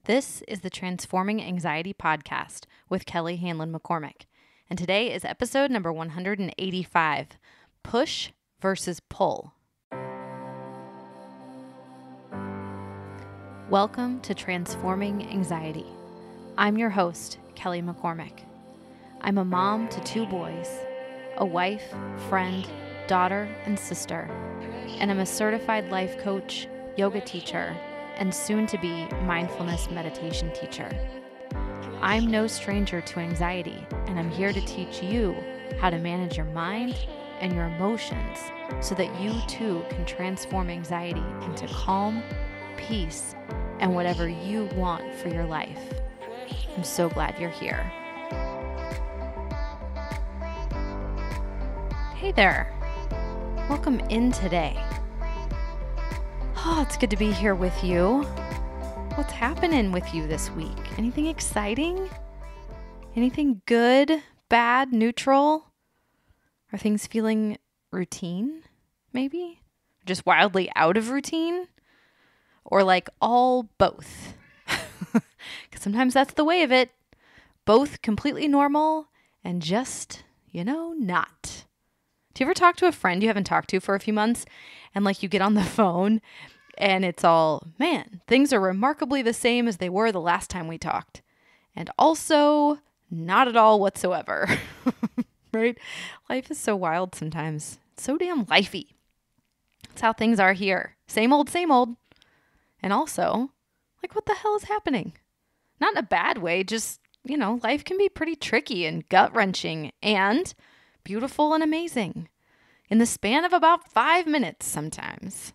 This is the Transforming Anxiety podcast with Kelly Hanlon McCormick, and today is episode number 185, Push versus Pull. Welcome to Transforming Anxiety. I'm your host, Kelly McCormick. I'm a mom to 2 boys, a wife, friend, daughter, and sister, and I'm a certified life coach, yoga teacher, and soon-to-be mindfulness meditation teacher. I'm no stranger to anxiety, and I'm here to teach you how to manage your mind and your emotions so that you too can transform anxiety into calm, peace, and whatever you want for your life. I'm so glad you're here. Hey there. Welcome in today. Oh, it's good to be here with you. What's happening with you this week? Anything exciting? Anything good, bad, neutral? Are things feeling routine, maybe? Just wildly out of routine? Or like all both? Because sometimes that's the way of it. Both completely normal and just, not. Do you ever talk to a friend you haven't talked to for a few months and like you get on the phone and it's all, man, things are remarkably the same as they were the last time we talked. And also not at all whatsoever, right? Life is so wild sometimes. It's so damn lifey. That's how things are here. Same old, same old. And also, like, what the hell is happening? Not in a bad way, just, life can be pretty tricky and gut-wrenching and beautiful and amazing in the span of about 5 minutes sometimes.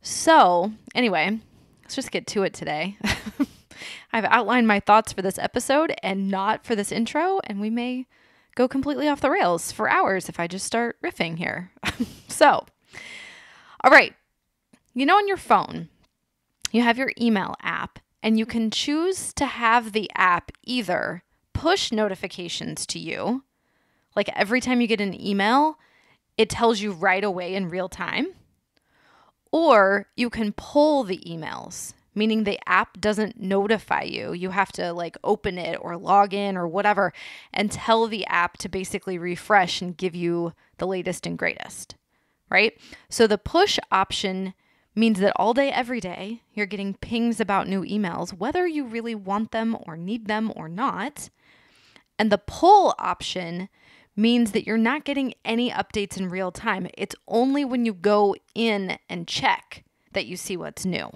So anyway, let's just get to it today. I've outlined my thoughts for this episode and not for this intro, and we may go completely off the rails for hours if I just start riffing here. So, all right. On your phone, you have your email app, and you can choose to have the app either push notifications to you, like every time you get an email, it tells you right away in real time. Or you can pull the emails, meaning the app doesn't notify you. You have to open it or log in or whatever and tell the app to basically refresh and give you the latest and greatest, right? So the push option means that all day, every day, you're getting pings about new emails, whether you really want them or need them or not. And the pull option means that you're not getting any updates in real time. It's only when you go in and check that you see what's new.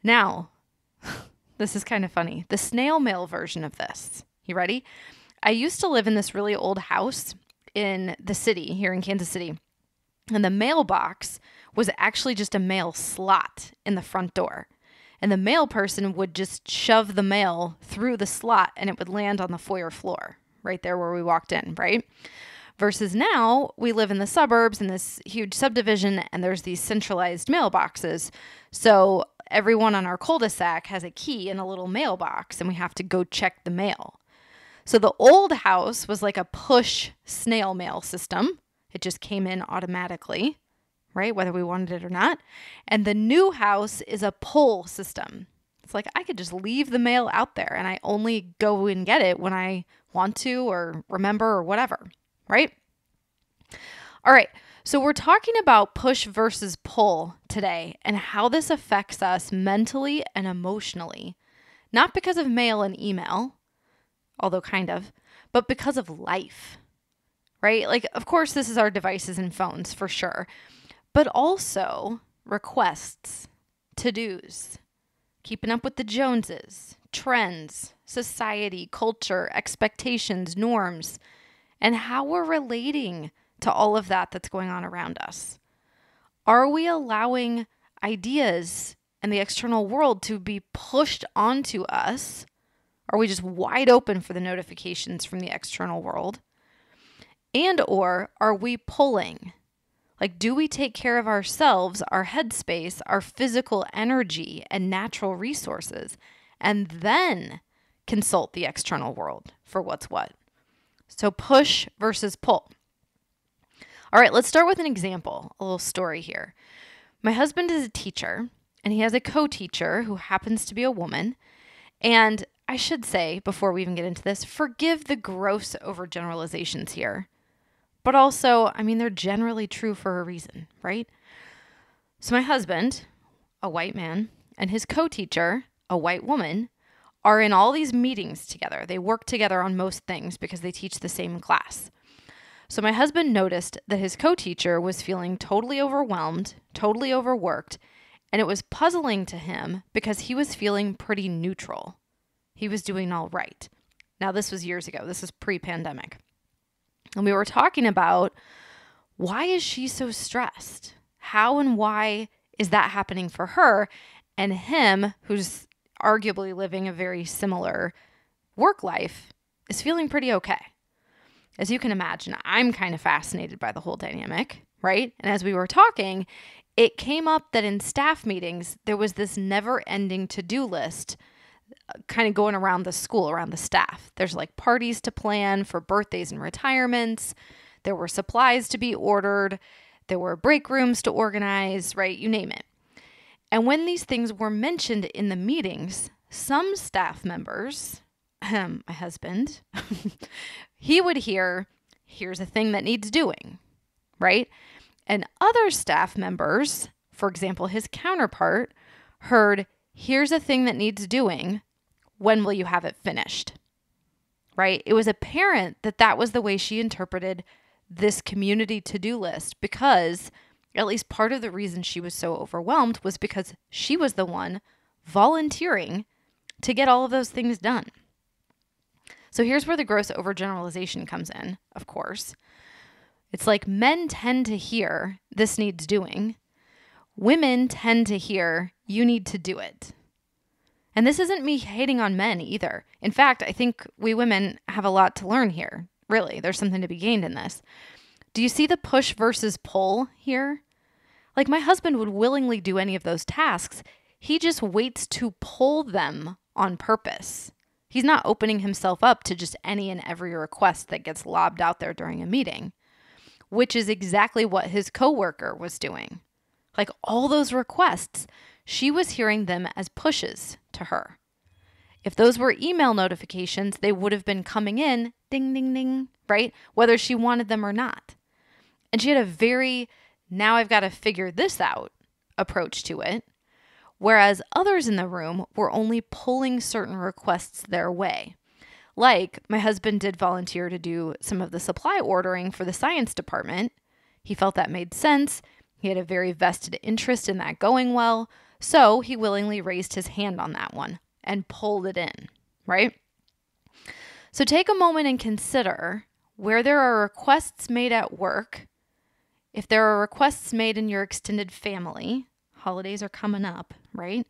Now, this is kind of funny. The snail mail version of this. You ready? I used to live in this really old house in the city here in Kansas City. And the mailbox was actually just a mail slot in the front door. And the mail person would just shove the mail through the slot and it would land on the foyer floor, right there where we walked in, right? Versus now, we live in the suburbs in this huge subdivision and there's these centralized mailboxes. So everyone on our cul-de-sac has a key in a little mailbox and we have to go check the mail. So the old house was like a push snail mail system. It just came in automatically, right? Whether we wanted it or not. And the new house is a pull system. It's like I could just leave the mail out there and I only go and get it when I want to or remember or whatever, right? All right. So we're talking about push versus pull today and how this affects us mentally and emotionally, not because of mail and email, although kind of, but because of life, right? Of course, this is our devices and phones for sure, but also requests, to-dos, keeping up with the Joneses, trends, society, culture, expectations, norms, and how we're relating to all of that that's going on around us. Are we allowing ideas and the external world to be pushed onto us? Are we just wide open for the notifications from the external world? And or are we pulling? Do we take care of ourselves, our headspace, our physical energy and natural resources, and then consult the external world for what's what? So push versus pull. All right, let's start with an example, a little story here. My husband is a teacher, and he has a co-teacher who happens to be a woman. And I should say, before we even get into this, forgive the gross overgeneralizations here. But also, I mean, they're generally true for a reason, right? So my husband, a white man, and his co-teacher, a white woman, are in all these meetings together. They work together on most things because they teach the same class. So my husband noticed that his co-teacher was feeling totally overwhelmed, totally overworked, and it was puzzling to him because he was feeling pretty neutral. He was doing all right. Now, this was years ago. This is pre-pandemic. And we were talking about, why is she so stressed? How and why is that happening for her? And him, who's arguably living a very similar work life, is feeling pretty okay. As you can imagine, I'm kind of fascinated by the whole dynamic, right? And as we were talking, it came up that in staff meetings, there was this never-ending to-do list kind of going around the school, around the staff. There's like parties to plan for birthdays and retirements. There were supplies to be ordered. There were break rooms to organize, right? You name it. And when these things were mentioned in the meetings, some staff members, my husband, he would hear, here's a thing that needs doing, right? And other staff members, for example, his counterpart, heard, here's a thing that needs doing. When will you have it finished? Right? It was apparent that that was the way she interpreted this community to-do list, because at least part of the reason she was so overwhelmed was because she was the one volunteering to get all of those things done. So here's where the gross overgeneralization comes in, of course. It's like men tend to hear, this needs doing. Women tend to hear, you need to do it. And this isn't me hating on men either. In fact, I think we women have a lot to learn here. Really, there's something to be gained in this. Do you see the push versus pull here? Like, my husband would willingly do any of those tasks. He just waits to pull them on purpose. He's not opening himself up to just any and every request that gets lobbed out there during a meeting, which is exactly what his coworker was doing. Like, all those requests, she was hearing them as pushes to her. If those were email notifications, they would have been coming in, ding, ding, ding, right? Whether she wanted them or not. And she had a very, now I've got to figure this out approach to it. Whereas others in the room were only pulling certain requests their way. Like, my husband did volunteer to do some of the supply ordering for the science department. He felt that made sense. He had a very vested interest in that going well. So he willingly raised his hand on that one and pulled it in, right? So take a moment and consider where there are requests made at work, if there are requests made in your extended family, holidays are coming up, right?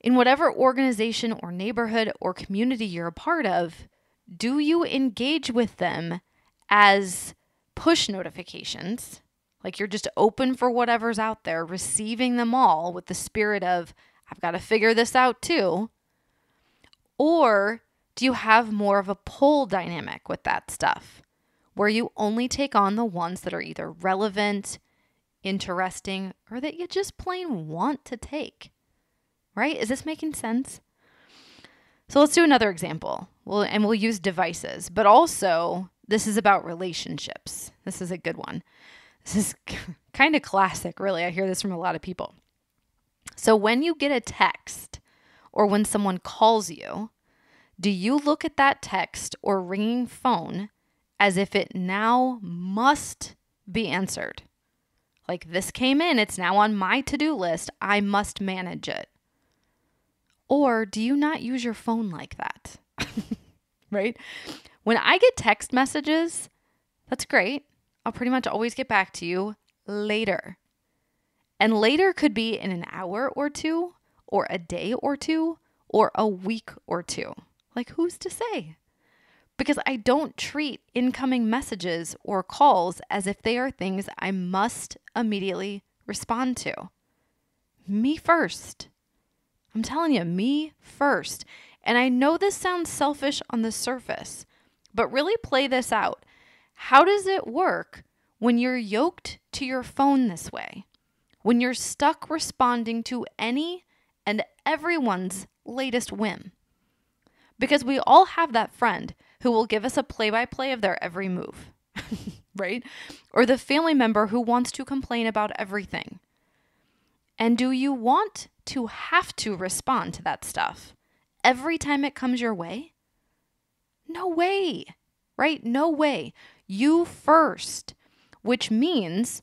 In whatever organization or neighborhood or community you're a part of, do you engage with them as push notifications? Like, you're just open for whatever's out there, receiving them all with the spirit of, I've got to figure this out too. Or do you have more of a pull dynamic with that stuff, where you only take on the ones that are either relevant, interesting, or that you just plain want to take, right? Is this making sense? So let's do another example. We'll use devices, but also this is about relationships. This is a good one. This is kind of classic, really. I hear this from a lot of people. So when you get a text or when someone calls you, do you look at that text or ringing phone as if it now must be answered? Like, this came in, it's now on my to-do list, I must manage it. Or do you not use your phone like that? Right? When I get text messages, that's great. I'll pretty much always get back to you later. And later could be in an hour or two, or a day or two, or a week or two. Like, who's to say? Because I don't treat incoming messages or calls as if they are things I must immediately respond to. Me first. I'm telling you, me first. And I know this sounds selfish on the surface, but really play this out. How does it work when you're yoked to your phone this way? when you're stuck responding to any and everyone's latest whim. Because we all have that friend who will give us a play-by-play of their every move, right? Or the family member who wants to complain about everything. And do you want to have to respond to that stuff every time it comes your way? No way, right? No way. You first, which means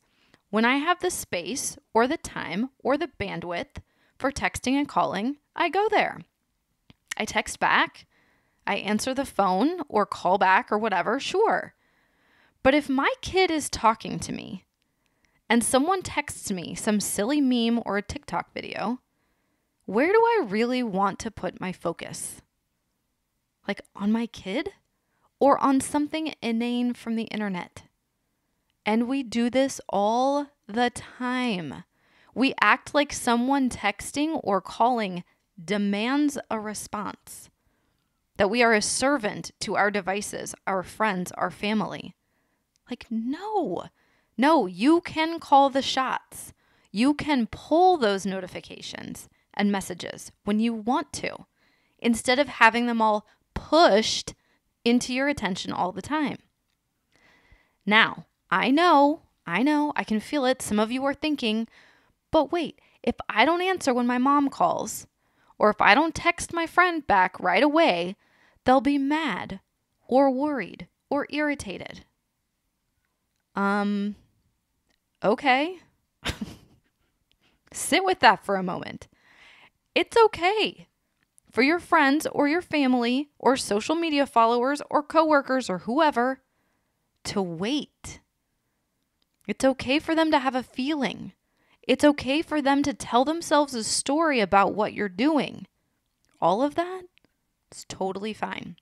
when I have the space or the time or the bandwidth for texting and calling, I go there. I text back, I answer the phone or call back or whatever, sure. But if my kid is talking to me and someone texts me some silly meme or a TikTok video, where do I really want to put my focus? Like on my kid or on something inane from the internet? And we do this all the time. We act like someone texting or calling demands a response, that we are a servant to our devices, our friends, our family. Like, no, you can call the shots. You can pull those notifications and messages when you want to, instead of having them all pushed into your attention all the time. Now, I know, I can feel it. Some of you are thinking, but wait, if I don't answer when my mom calls, or if I don't text my friend back right away, they'll be mad or worried or irritated. Okay. Sit with that for a moment. It's okay for your friends or your family or social media followers or coworkers or whoever to wait. It's okay for them to have a feeling. It's okay for them to tell themselves a story about what you're doing. All of that is totally fine.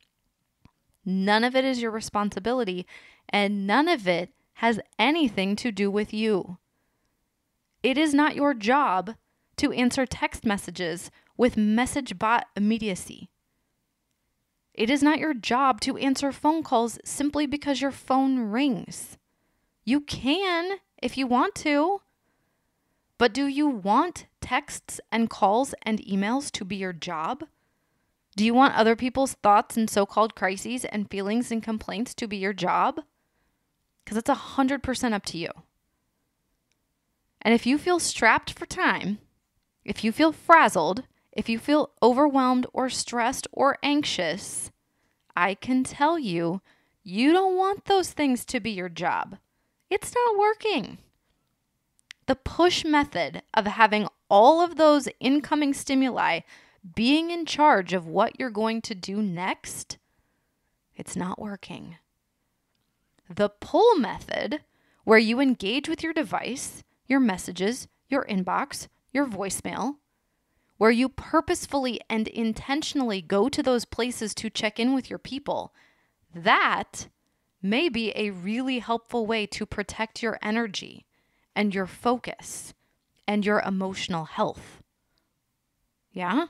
None of it is your responsibility, and none of it has anything to do with you. It is not your job to answer text messages with message bot immediacy. It is not your job to answer phone calls simply because your phone rings. You can if you want to. But do you want texts and calls and emails to be your job? Do you want other people's thoughts and so-called crises and feelings and complaints to be your job? Because it's 100% up to you. And if you feel strapped for time, if you feel frazzled, if you feel overwhelmed or stressed or anxious, I can tell you, you don't want those things to be your job. It's not working. The push method of having all of those incoming stimuli being in charge of what you're going to do next, it's not working. The pull method, where you engage with your device, your messages, your inbox, your voicemail, where you purposefully and intentionally go to those places to check in with your people, that may be a really helpful way to protect your energy and your focus and your emotional health. Yeah?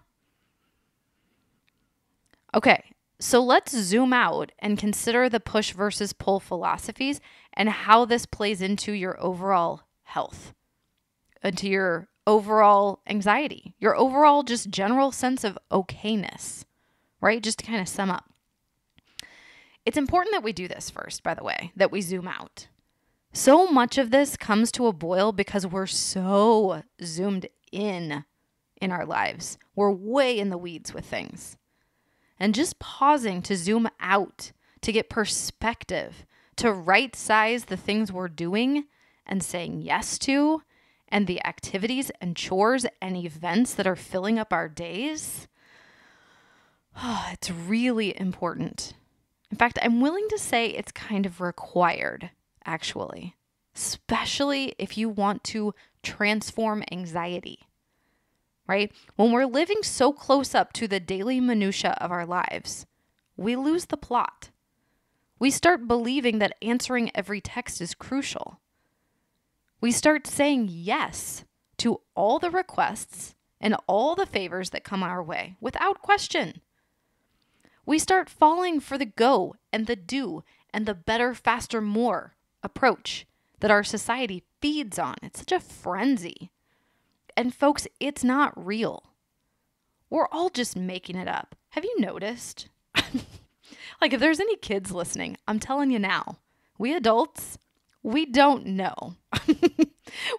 Okay, so let's zoom out and consider the push versus pull philosophies and how this plays into your overall health, into your overall anxiety, your overall just general sense of okayness, right? Just to kind of sum up. It's important that we do this first, by the way, that we zoom out. So much of this comes to a boil because we're so zoomed in our lives. We're way in the weeds with things. And just pausing to zoom out, to get perspective, to right size the things we're doing and saying yes to, and the activities and chores and events that are filling up our days, it's really important. In fact, I'm willing to say it's kind of required, actually, especially if you want to transform anxiety, right? When we're living so close up to the daily minutia of our lives, we lose the plot. We start believing that answering every text is crucial. We start saying yes to all the requests and all the favors that come our way without question. We start falling for the go and the do and the better, faster, more approach that our society feeds on. It's such a frenzy. And folks, it's not real. We're all just making it up. Have you noticed? Like, if there's any kids listening, I'm telling you now, we adults, we don't know.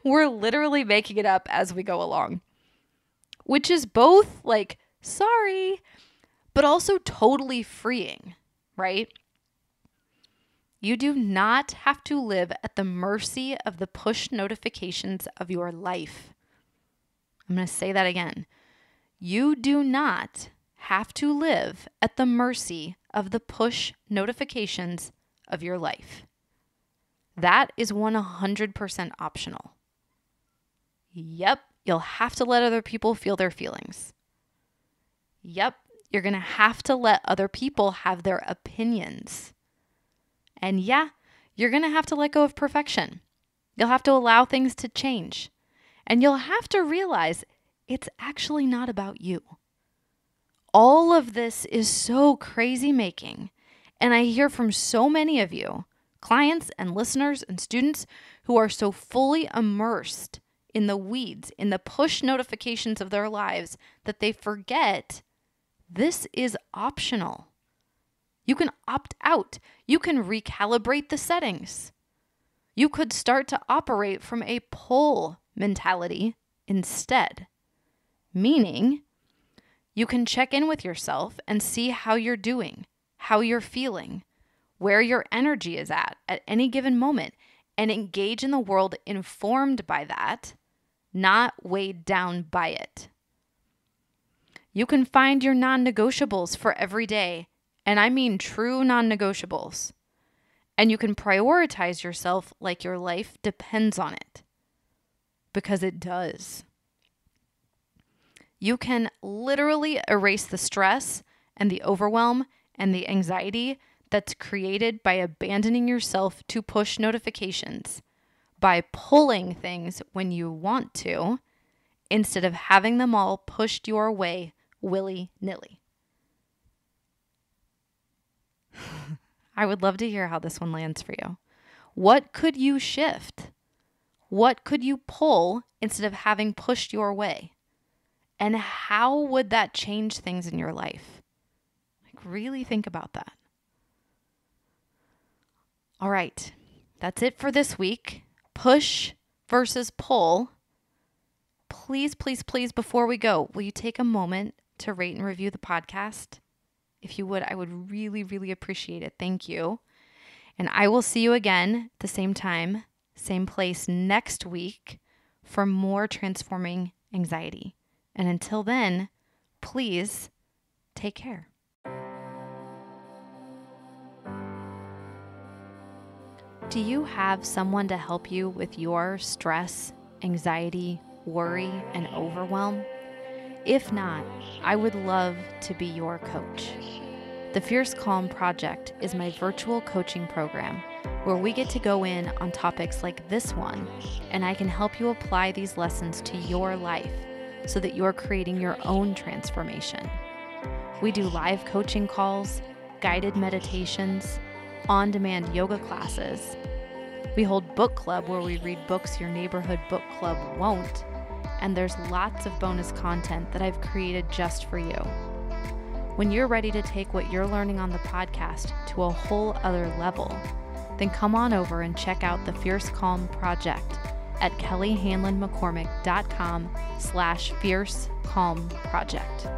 We're literally making it up as we go along, which is both like, sorry, but also totally freeing, right? You do not have to live at the mercy of the push notifications of your life. I'm going to say that again. You do not have to live at the mercy of the push notifications of your life. That is 100% optional. Yep, you'll have to let other people feel their feelings. Yep, you're going to have to let other people have their opinions. And yeah, you're going to have to let go of perfection. You'll have to allow things to change. And you'll have to realize it's actually not about you. All of this is so crazy making. And I hear from so many of you, clients and listeners and students, who are so fully immersed in the weeds, in the push notifications of their lives, that they forget this is optional. You can opt out. You can recalibrate the settings. You could start to operate from a pull mentality instead, meaning you can check in with yourself and see how you're doing, how you're feeling, where your energy is at any given moment, and engage in the world informed by that, not weighed down by it. You can find your non-negotiables for every day, and I mean true non-negotiables. And you can prioritize yourself like your life depends on it, because it does. You can literally erase the stress and the overwhelm and the anxiety that's created by abandoning yourself to push notifications, by pulling things when you want to, instead of having them all pushed your way willy-nilly. I would love to hear how this one lands for you. What could you shift? What could you pull instead of having pushed your way? And how would that change things in your life? Like, really think about that. All right, that's it for this week. Push versus pull. Please, please, please, before we go, will you take a moment to rate and review the podcast? If you would, I would really, really appreciate it. Thank you. And I will see you again at the same time, same place next week for more Transforming Anxiety. And until then, please take care. Do you have someone to help you with your stress, anxiety, worry, and overwhelm? If not, I would love to be your coach. The Fierce Calm Project is my virtual coaching program where we get to go in on topics like this one, and I can help you apply these lessons to your life so that you're creating your own transformation. We do live coaching calls, guided meditations, on-demand yoga classes. We hold book club where we read books your neighborhood book club won't, and there's lots of bonus content that I've created just for you. When you're ready to take what you're learning on the podcast to a whole other level, then come on over and check out the Fierce Calm Project at kellyhanlonmccormick.com/Fierce Calm Project.